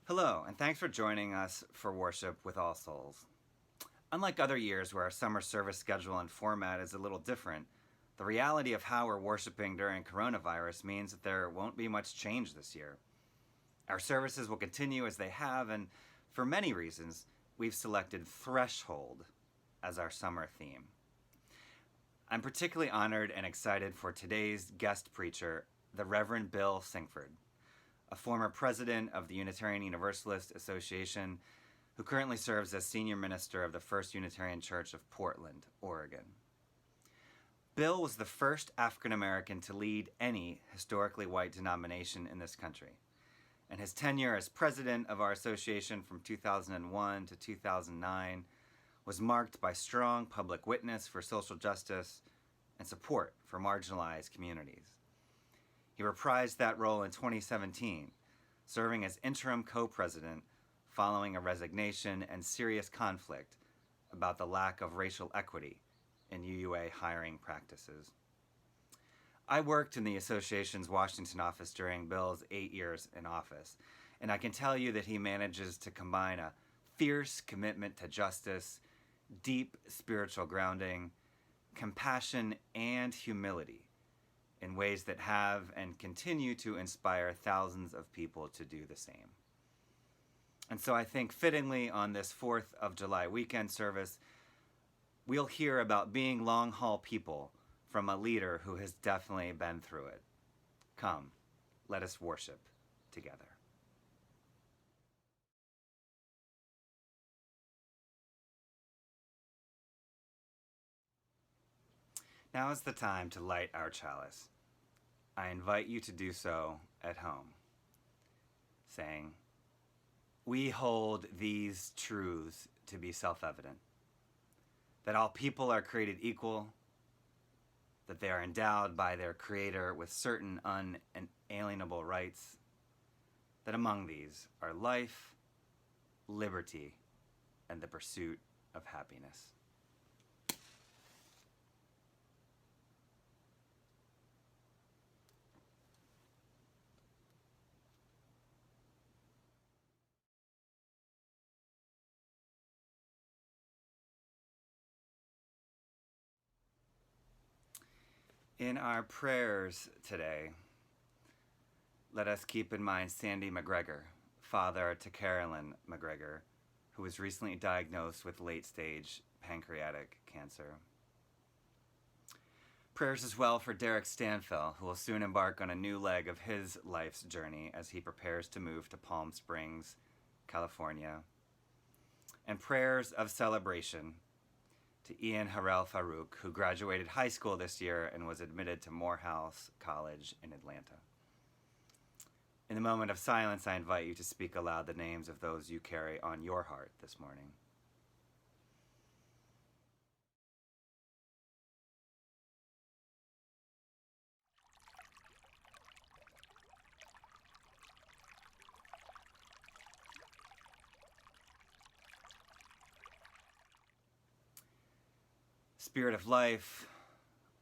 Hello, and thanks for joining us for worship with All Souls. Unlike other years where our summer service schedule and format is a little different, the reality of how we're worshiping during coronavirus means that there won't be much change this year. Our services will continue as they have, and for many reasons, we've selected Threshold as our summer theme. I'm particularly honored and excited for today's guest preacher, the Reverend Bill Singford, a former president of the Unitarian Universalist Association who currently serves as senior minister of the First Unitarian Church of Portland, Oregon. Bill was the first African American to lead any historically white denomination in this country, and his tenure as president of our association from 2001 to 2009 was marked by strong public witness for social justice and support for marginalized communities. He reprised that role in 2017, serving as interim co-president following a resignation and serious conflict about the lack of racial equity in UUA hiring practices. I worked in the association's Washington office during Bill's 8 years in office, and I can tell you that he manages to combine a fierce commitment to justice, deep spiritual grounding, compassion, and humility in ways that have and continue to inspire thousands of people to do the same. And so I think fittingly on this 4th of July weekend service, we'll hear about being long-haul people from a leader who has definitely been through it. Come, let us worship together. Now is the time to light our chalice. I invite you to do so at home, saying, "We hold these truths to be self-evident, that all people are created equal, that they are endowed by their Creator with certain unalienable rights, that among these are life, liberty, and the pursuit of happiness." In our prayers today, let us keep in mind Sandy McGregor, father to Carolyn McGregor, who was recently diagnosed with late-stage pancreatic cancer. Prayers as well for Derek Stanfill, who will soon embark on a new leg of his life's journey as he prepares to move to Palm Springs, California. And prayers of celebration to Ian Harel Farouk, who graduated high school this year and was admitted to Morehouse College in Atlanta. In the moment of silence, I invite you to speak aloud the names of those you carry on your heart this morning. Spirit of life,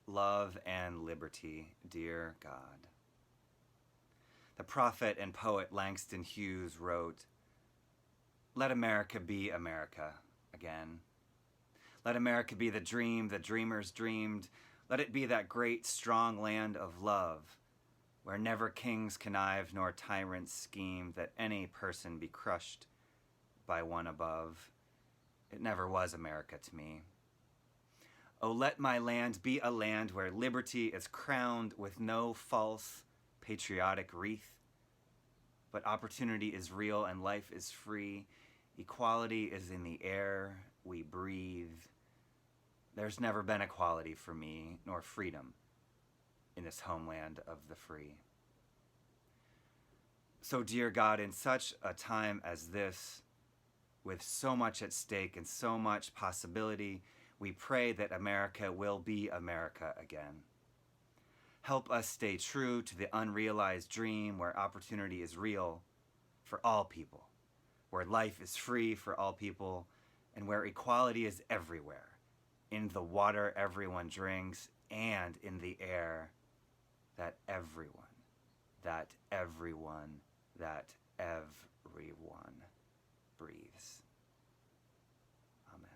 love, and liberty, dear God. The prophet and poet Langston Hughes wrote, "Let America be America again. Let America be the dream the dreamers dreamed. Let it be that great, strong land of love, where never kings connive nor tyrants scheme that any person be crushed by one above. It never was America to me. Oh, let my land be a land where liberty is crowned with no false patriotic wreath, but opportunity is real and life is free. Equality is in the air we breathe. There's never been equality for me, nor freedom in this homeland of the free." So, dear God, in such a time as this, with so much at stake and so much possibility, we pray that America will be America again. Help us stay true to the unrealized dream where opportunity is real for all people, where life is free for all people, and where equality is everywhere, in the water everyone drinks and in the air that everyone everyone breathes. Amen.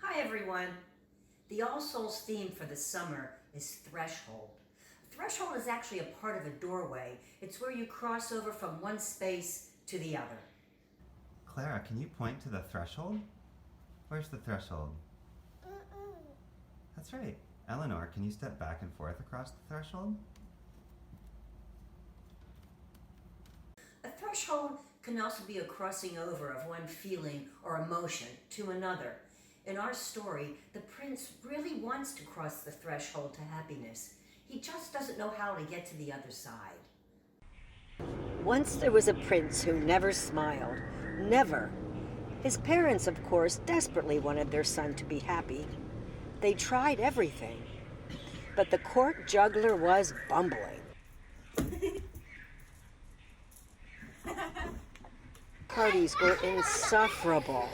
Hi everyone. The All Souls theme for the summer is threshold. Threshold is actually a part of a doorway. It's where you cross over from one space to the other. Clara, can you point to the threshold? Where's the threshold? That's right. Eleanor, can you step back and forth across the threshold? A threshold can also be a crossing over of one feeling or emotion to another. In our story, the prince really wants to cross the threshold to happiness. He just doesn't know how to get to the other side. Once there was a prince who never smiled. Never. His parents, of course, desperately wanted their son to be happy. They tried everything. But the court juggler was bumbling. Parties were insufferable.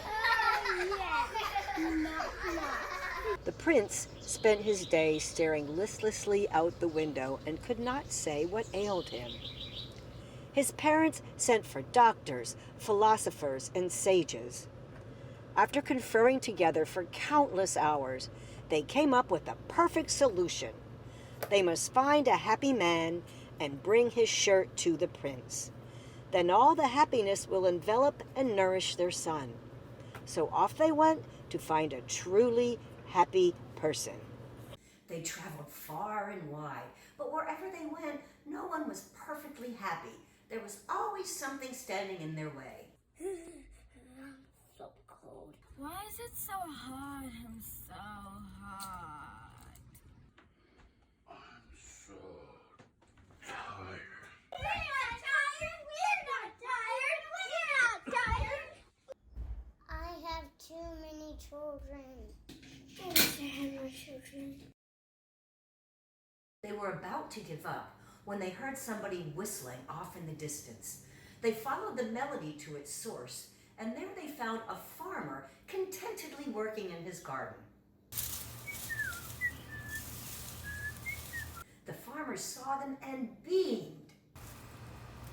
The prince spent his day staring listlessly out the window and could not say what ailed him. His parents sent for doctors, philosophers, and sages. After conferring together for countless hours, they came up with the perfect solution. They must find a happy man and bring his shirt to the prince. Then all the happiness will envelop and nourish their son. So off they went to find a truly happy person. They traveled far and wide, but wherever they went, no one was perfectly happy. There was always something standing in their way. I'm so cold. Why is it so hot? I'm so hot. I'm so tired. We're not tired! We're not tired! We're not tired! I have too many children. I wish I had more children. They were about to give up when they heard somebody whistling off in the distance. They followed the melody to its source, and there they found a farmer contentedly working in his garden. The farmer saw them and beamed.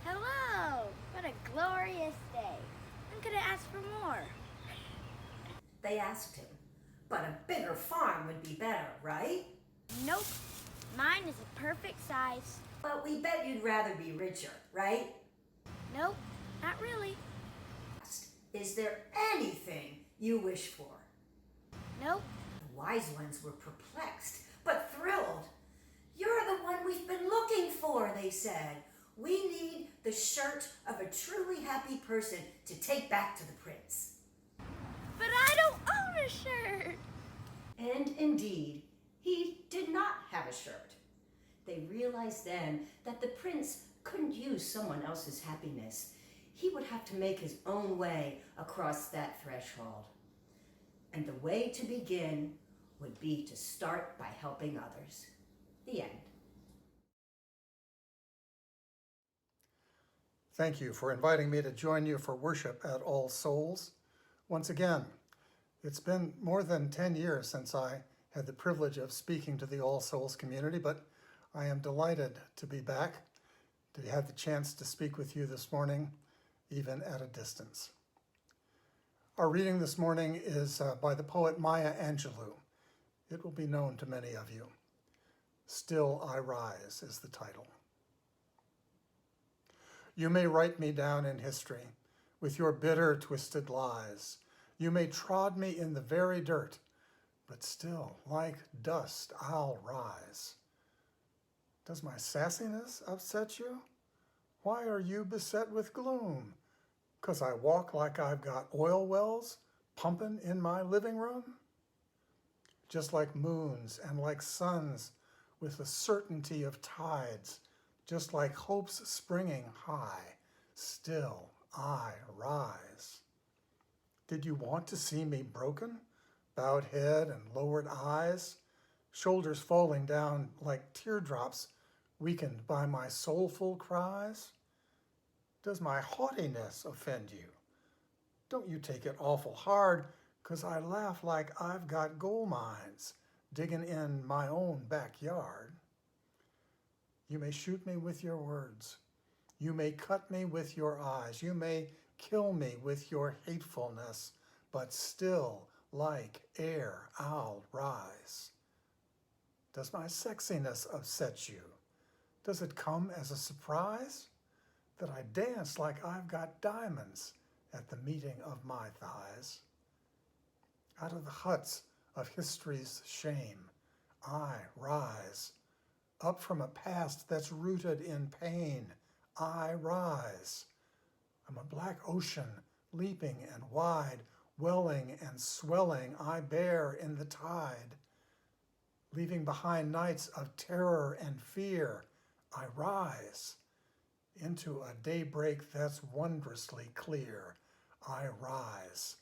Hello! What a glorious day. I'm gonna ask for more. They asked him, but a bigger farm would be better, right? Nope. Mine is a perfect size. But we bet you'd rather be richer, right? Nope, not really. Is there anything you wish for? Nope. The wise ones were perplexed, but thrilled. You're the one we've been looking for, they said. We need the shirt of a truly happy person to take back to the prince. But I don't own a shirt. And indeed, he did not have a shirt. They realized then that the prince couldn't use someone else's happiness. He would have to make his own way across that threshold. And the way to begin would be to start by helping others. The end. Thank you for inviting me to join you for worship at All Souls. Once again, it's been more than 10 years since I had the privilege of speaking to the All Souls community, but I am delighted to be back, to have the chance to speak with you this morning, even at a distance. Our reading this morning is by the poet Maya Angelou. It will be known to many of you. Still I Rise is the title. You may write me down in history with your bitter, twisted lies. You may trod me in the very dirt, but still, like dust, I'll rise. Does my sassiness upset you? Why are you beset with gloom? 'Cause I walk like I've got oil wells pumping in my living room? Just like moons and like suns with the certainty of tides, just like hope's springing high, still I rise. Did you want to see me broken, bowed head and lowered eyes, shoulders falling down like teardrops weakened by my soulful cries? Does my haughtiness offend you? Don't you take it awful hard, 'cause I laugh like I've got gold mines digging in my own backyard. You may shoot me with your words. You may cut me with your eyes. You may kill me with your hatefulness, but still, like air, I'll rise. Does my sexiness upset you? Does it come as a surprise that I dance like I've got diamonds at the meeting of my thighs? Out of the huts of history's shame, I rise. Up from a past that's rooted in pain, I rise. I'm a black ocean, leaping and wide, welling and swelling, I bear in the tide. Leaving behind nights of terror and fear, I rise. Into a daybreak that's wondrously clear, I rise.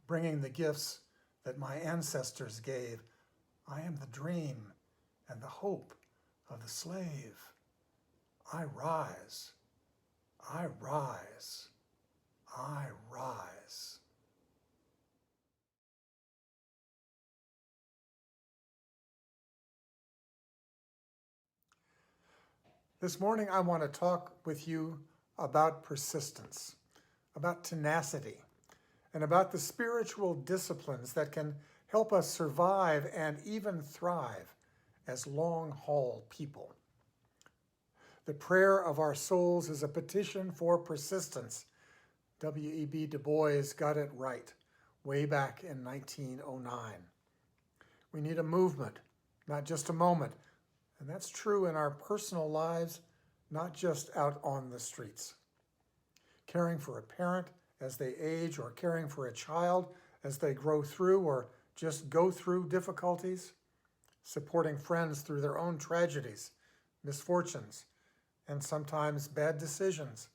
Bringing the gifts that my ancestors gave, I am the dream and the hope of the slave. I rise, I rise, I rise. This morning I want to talk with you about persistence, about tenacity, and about the spiritual disciplines that can help us survive and even thrive as long-haul people. The prayer of our souls is a petition for persistence. W.E.B. Du Bois got it right way back in 1909. We need a movement, not just a moment. And that's true in our personal lives, not just out on the streets. Caring for a parent as they age or caring for a child as they grow through or just go through difficulties, supporting friends through their own tragedies, misfortunes, and sometimes bad decisions,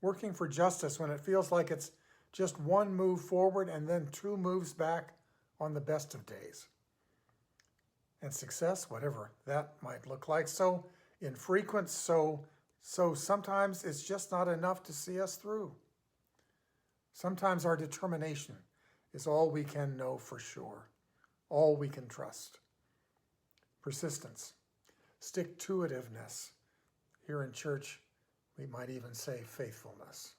working for justice when it feels like it's just one move forward and then two moves back on the best of days. And success, whatever that might look like, so infrequent, so sometimes it's just not enough to see us through. Sometimes our determination is all we can know for sure, all we can trust. Persistence, stick-to-itiveness. Here in church, we might even say faithfulness.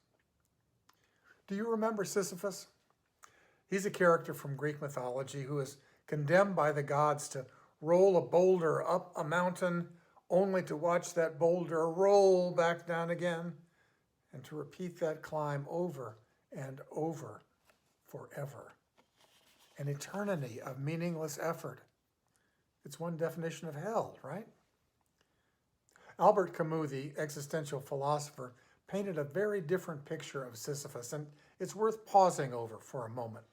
Do you remember Sisyphus? He's a character from Greek mythology who is condemned by the gods to roll a boulder up a mountain only to watch that boulder roll back down again and to repeat that climb over and over forever. An eternity of meaningless effort. It's one definition of hell, right? Albert Camus, the existential philosopher, painted a very different picture of Sisyphus, and it's worth pausing over for a moment.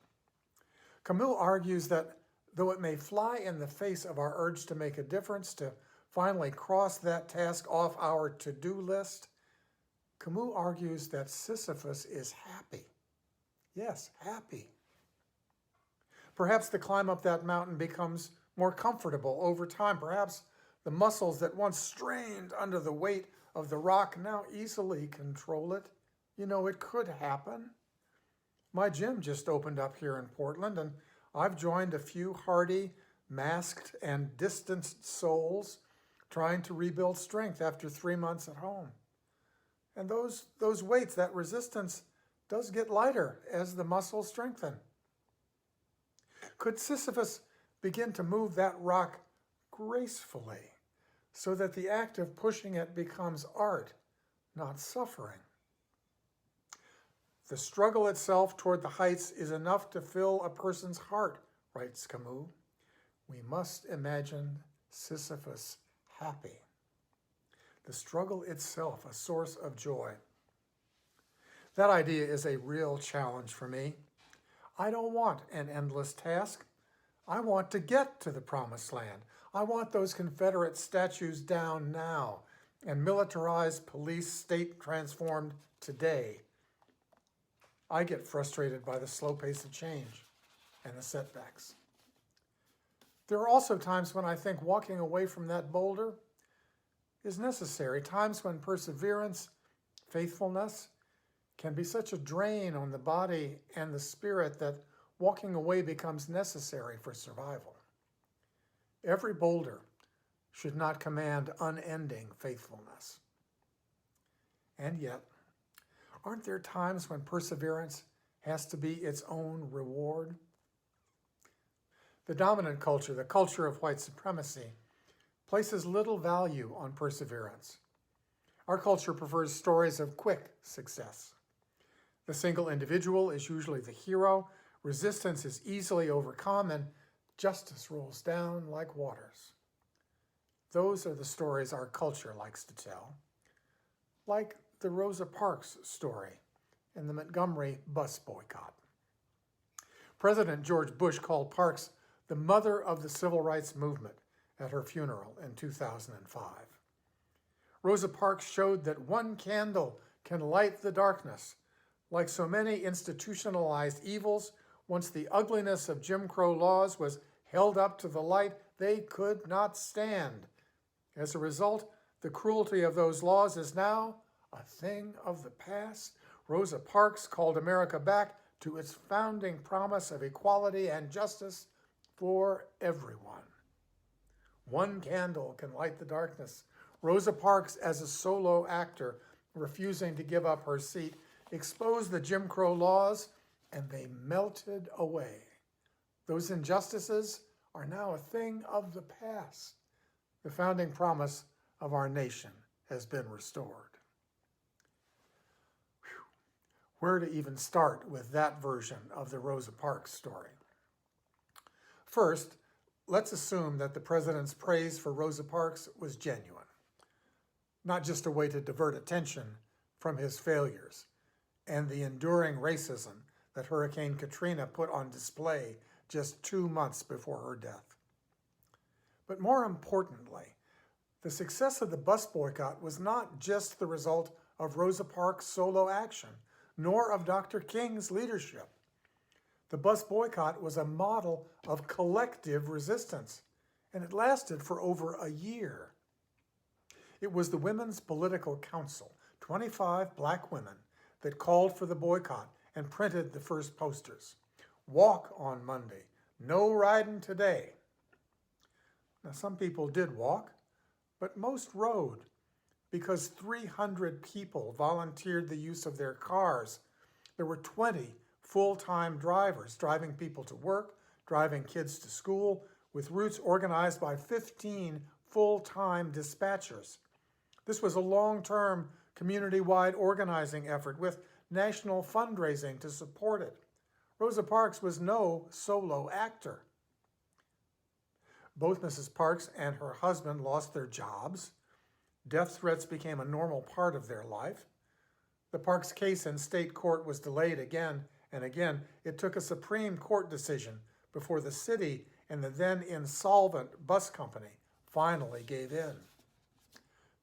Camus argues that though it may fly in the face of our urge to make a difference, to finally cross that task off our to-do list, Camus argues that Sisyphus is happy. Yes, happy. Perhaps the climb up that mountain becomes more comfortable over time. Perhaps the muscles that once strained under the weight of the rock now easily control it. You know, it could happen. My gym just opened up here in Portland, and I've joined a few hardy, masked, and distanced souls trying to rebuild strength after 3 months at home. And those weights, that resistance, does get lighter as the muscles strengthen. Could Sisyphus begin to move that rock gracefully so that the act of pushing it becomes art, not suffering? The struggle itself toward the heights is enough to fill a person's heart, writes Camus. We must imagine Sisyphus happy. The struggle itself, a source of joy. That idea is a real challenge for me. I don't want an endless task. I want to get to the promised land. I want those Confederate statues down now and militarized police state transformed today. I get frustrated by the slow pace of change and the setbacks. There are also times when I think walking away from that boulder is necessary, times when perseverance, faithfulness, can be such a drain on the body and the spirit that walking away becomes necessary for survival. Every boulder should not command unending faithfulness. And yet, aren't there times when perseverance has to be its own reward? The dominant culture, the culture of white supremacy, places little value on perseverance. Our culture prefers stories of quick success. The single individual is usually the hero, resistance is easily overcome, and justice rolls down like waters. Those are the stories our culture likes to tell, like the Rosa Parks story in the Montgomery bus boycott. President George Bush called Parks the mother of the civil rights movement at her funeral in 2005. Rosa Parks showed that one candle can light the darkness. Like so many institutionalized evils, once the ugliness of Jim Crow laws was held up to the light, they could not stand. As a result, the cruelty of those laws is now a thing of the past. Rosa Parks called America back to its founding promise of equality and justice for everyone. One candle can light the darkness. Rosa Parks, as a solo actor, refusing to give up her seat, exposed the Jim Crow laws, and they melted away. Those injustices are now a thing of the past. The founding promise of our nation has been restored. Where to even start with that version of the Rosa Parks story? First, let's assume that the president's praise for Rosa Parks was genuine, not just a way to divert attention from his failures and the enduring racism that Hurricane Katrina put on display just 2 months before her death. But more importantly, the success of the bus boycott was not just the result of Rosa Parks' solo action, nor of Dr. King's leadership. The bus boycott was a model of collective resistance, and it lasted for over a year. It was the Women's Political Council, 25 black women, that called for the boycott and printed the first posters. Walk on Monday, no riding today. Now, some people did walk, but most rode because 300 people volunteered the use of their cars. There were 20 full-time drivers driving people to work, driving kids to school, with routes organized by 15 full-time dispatchers. This was a long-term community-wide organizing effort with national fundraising to support it. Rosa Parks was no solo actor. Both Mrs. Parks and her husband lost their jobs. Death threats became a normal part of their life. The Parks case in state court was delayed again and again. It took a Supreme Court decision before the city and the then insolvent bus company finally gave in.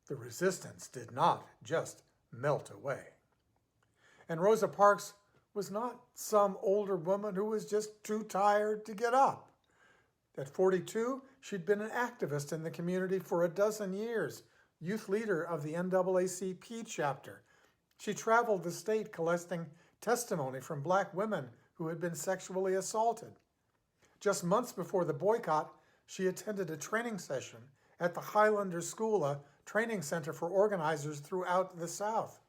The resistance did not just melt away. And Rosa Parks was not some older woman who was just too tired to get up. At 42, she'd been an activist in the community for a dozen years, youth leader of the NAACP chapter. She traveled the state collecting testimony from black women who had been sexually assaulted. Just months before the boycott, she attended a training session at the Highlander School, a training center for organizers throughout the South.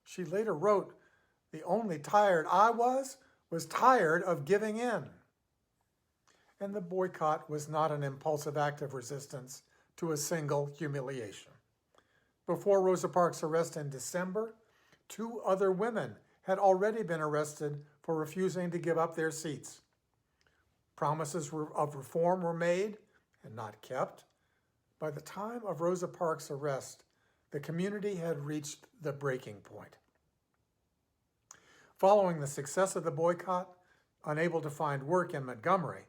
She later wrote, "The only tired I was tired of giving in." And the boycott was not an impulsive act of resistance to a single humiliation. Before Rosa Parks' arrest in December, 2 other women had already been arrested for refusing to give up their seats. Promises of reform were made and not kept. By the time of Rosa Parks' arrest, the community had reached the breaking point. Following the success of the boycott, unable to find work in Montgomery,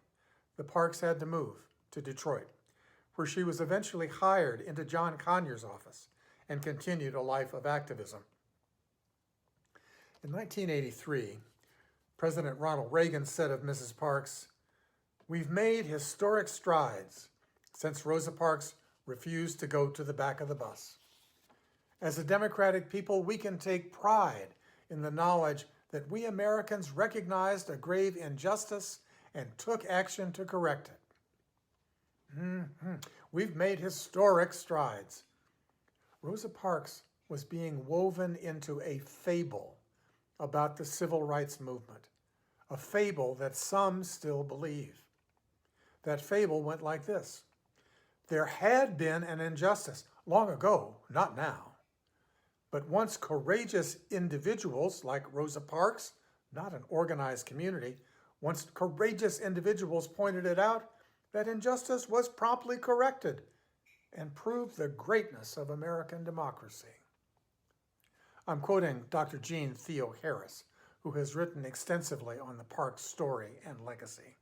the Parks had to move to Detroit, where she was eventually hired into John Conyers' office and continued a life of activism. In 1983, President Ronald Reagan said of Mrs. Parks, "We've made historic strides since Rosa Parks refused to go to the back of the bus. As a democratic people, we can take pride in the knowledge that we Americans recognized a grave injustice and took action to correct it. We've made historic strides." Rosa Parks was being woven into a fable about the civil rights movement, a fable that some still believe. That fable went like this: there had been an injustice long ago, not now. But once courageous individuals like Rosa Parks, not an organized community, once courageous individuals pointed it out, that injustice was promptly corrected and proved the greatness of American democracy. I'm quoting Dr. Jean Theo Harris, who has written extensively on the Parks story and legacy.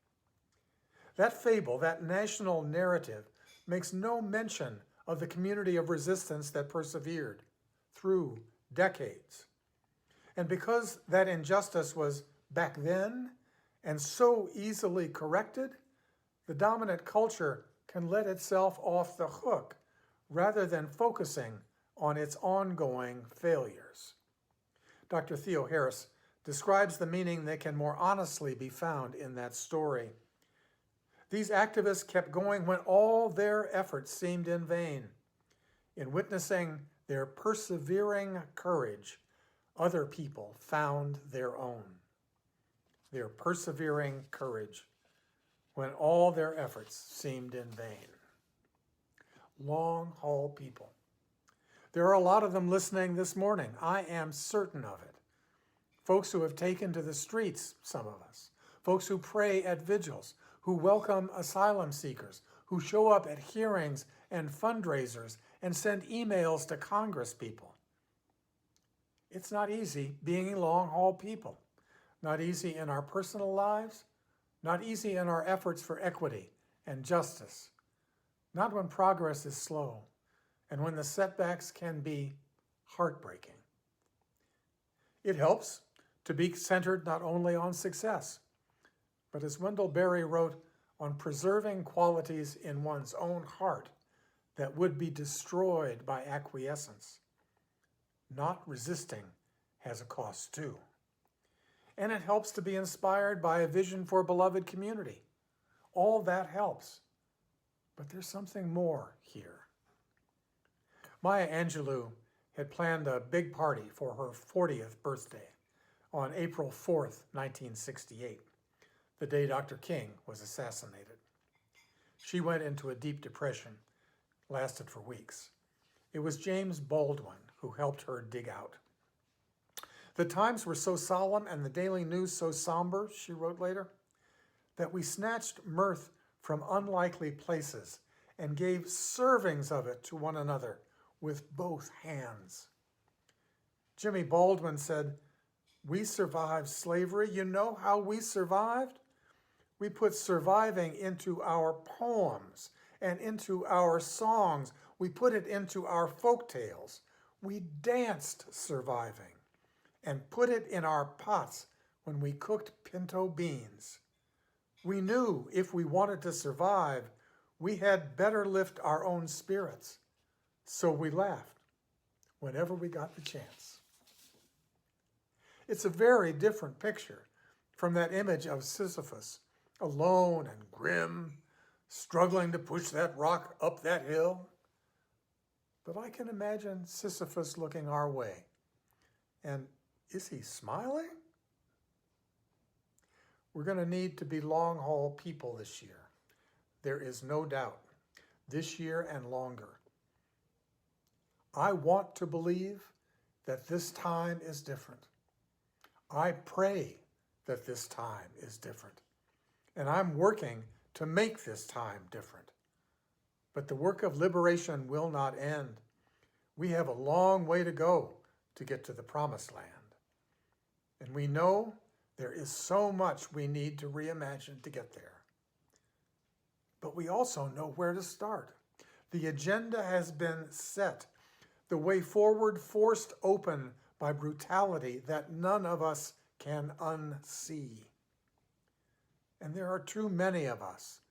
That fable, that national narrative, makes no mention of the community of resistance that persevered through decades. And because that injustice was back then and so easily corrected, the dominant culture can let itself off the hook rather than focusing on its ongoing failures. Dr. Theo Harris describes the meaning that can more honestly be found in that story. These activists kept going when all their efforts seemed in vain. In witnessing their persevering courage, other people found their own. Their persevering courage when all their efforts seemed in vain. Long haul people. There are a lot of them listening this morning. I am certain of it. Folks who have taken to the streets, some of us. Folks who pray at vigils, who welcome asylum seekers, who show up at hearings and fundraisers and send emails to Congress people. It's not easy being long haul people. not easy in our personal lives, not easy in our efforts for equity and justice, not when progress is slow, and when the setbacks can be heartbreaking. It helps to be centered not only on success, but as Wendell Berry wrote, on preserving qualities in one's own heart that would be destroyed by acquiescence. Not resisting has a cost too. And it helps to be inspired by a vision for a beloved community. All that helps. But there's something more here. Maya Angelou had planned a big party for her 40th birthday on April 4th, 1968, the day Dr. King was assassinated. She went into a deep depression, lasted for weeks. It was James Baldwin who helped her dig out. The times were so solemn and the daily news so somber, she wrote later, that we snatched mirth from unlikely places and gave servings of it to one another with both hands. Jimmy Baldwin said, "We survived slavery. You know how we survived? We put surviving into our poems and into our songs. We put it into our folk tales. We danced surviving and put it in our pots when we cooked pinto beans. We knew if we wanted to survive, we had better lift our own spirits. So we laughed whenever we got the chance." It's a very different picture from that image of Sisyphus, alone and grim, struggling to push that rock up that hill. But I can imagine Sisyphus looking our way. And is he smiling? We're going to need to be long-haul people this year. There is no doubt. This year and longer. I want to believe that this time is different. I pray that this time is different. And I'm working to make this time different. But the work of liberation will not end. We have a long way to go to get to the promised land. And we know there is so much we need to reimagine to get there. But we also know where to start. The agenda has been set. The way forward forced open by brutality that none of us can unsee. And there are too many of us,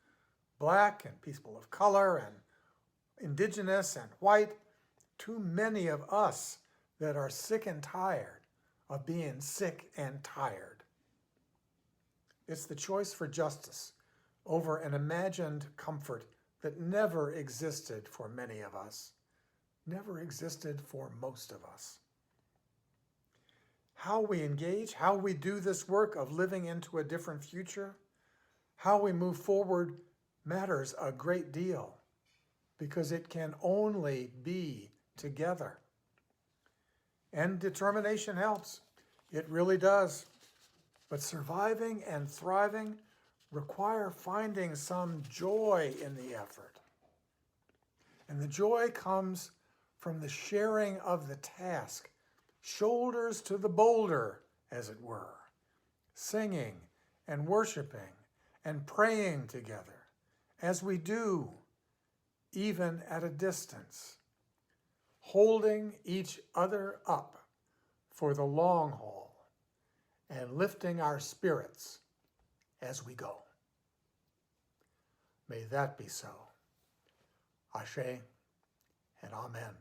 Black and people of color and indigenous and white, too many of us that are sick and tired of being sick and tired. It's the choice for justice over an imagined comfort that never existed for many of us, never existed for most of us. How we engage, how we do this work of living into a different future, how we move forward matters a great deal because it can only be together. And determination helps. It really does. But surviving and thriving require finding some joy in the effort. And the joy comes from the sharing of the task, shoulders to the boulder, as it were, singing and worshiping and praying together, as we do, even at a distance, holding each other up for the long haul and lifting our spirits as we go. May that be so. Ashe and Amen.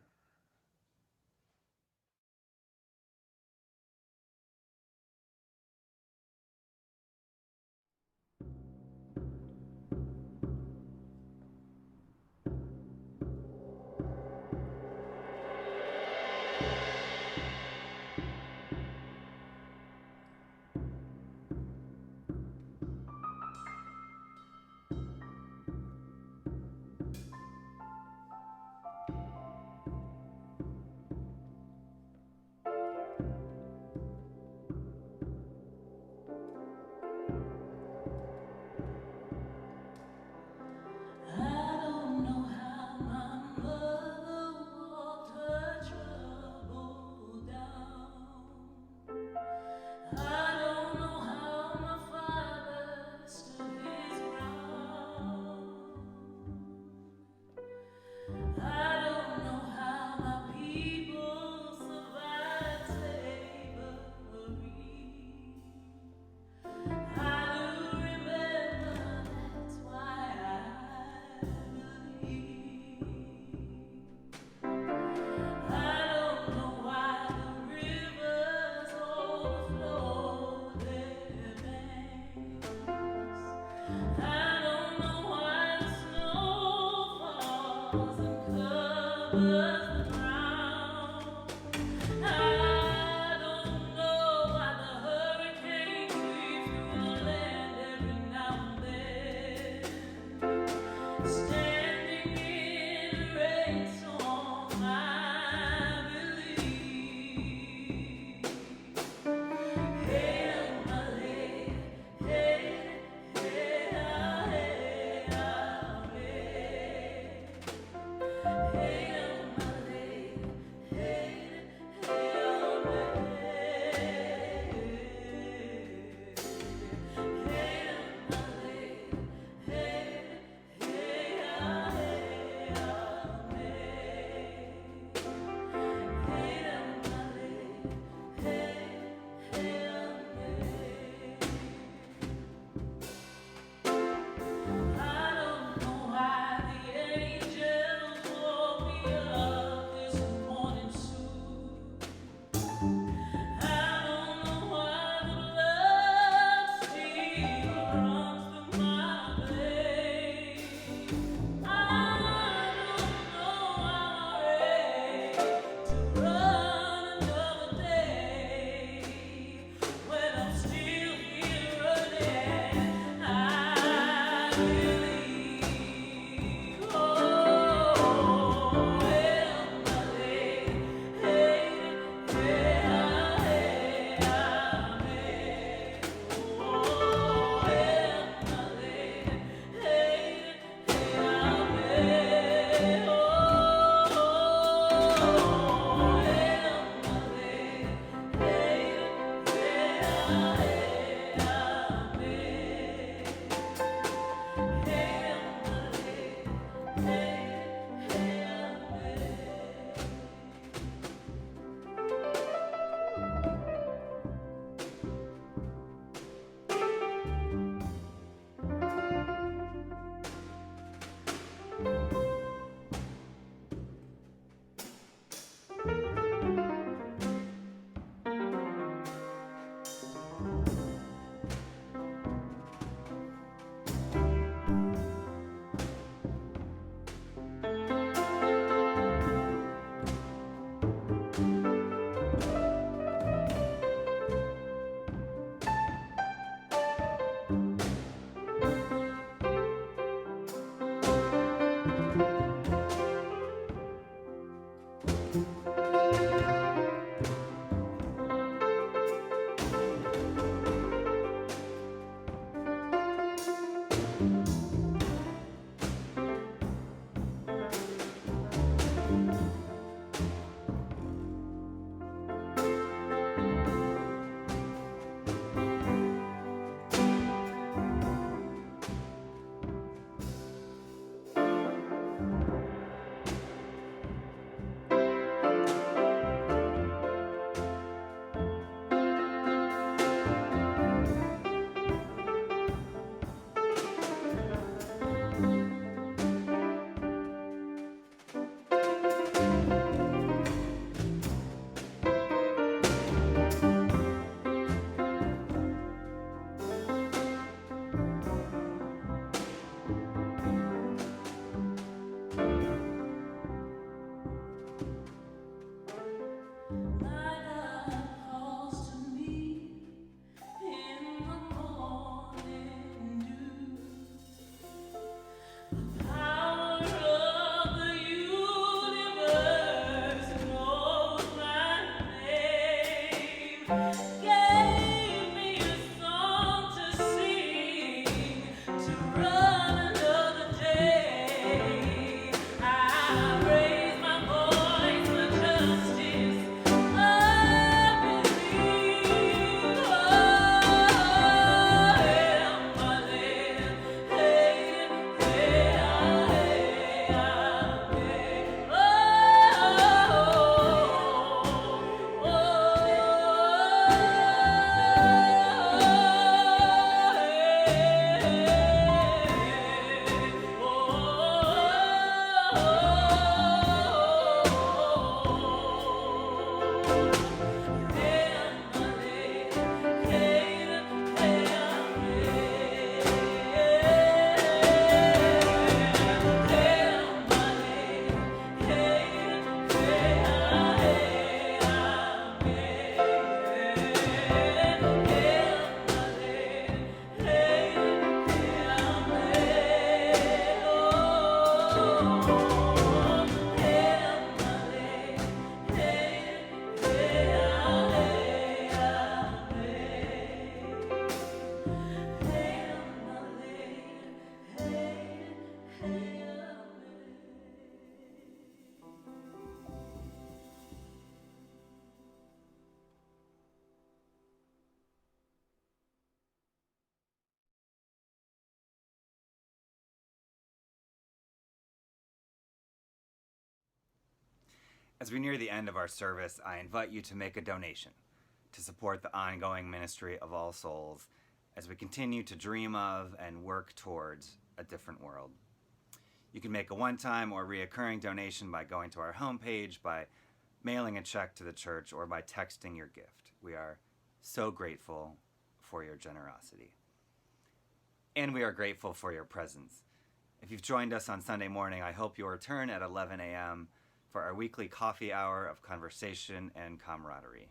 Standing in a red song, I believe. Hey, my lady, hey, hey, hey, hey, my lady, hey, hey, As we near the end of our service, I invite you to make a donation to support the ongoing ministry of All Souls as we continue to dream of and work towards a different world. You can make a one-time or reoccurring donation by going to our homepage, by mailing a check to the church, or by texting your gift. We are so grateful for your generosity. And we are grateful for your presence. If you've joined us on Sunday morning, I hope you'll return at 11 a.m. for our weekly coffee hour of conversation and camaraderie.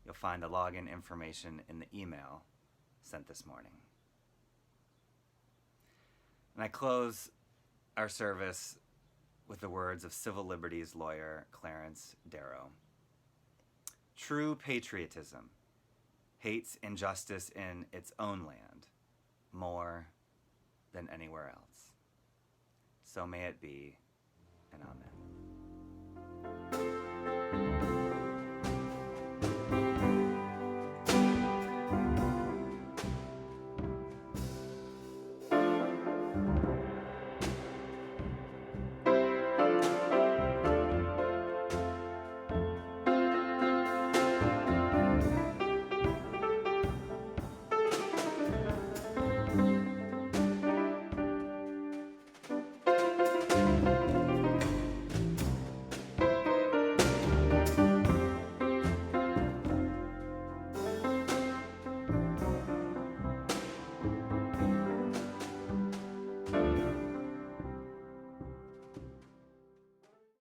You'll find the login information in the email sent this morning. And I close our service with the words of civil liberties lawyer Clarence Darrow. True patriotism hates injustice in its own land more than anywhere else. So may it be, and amen.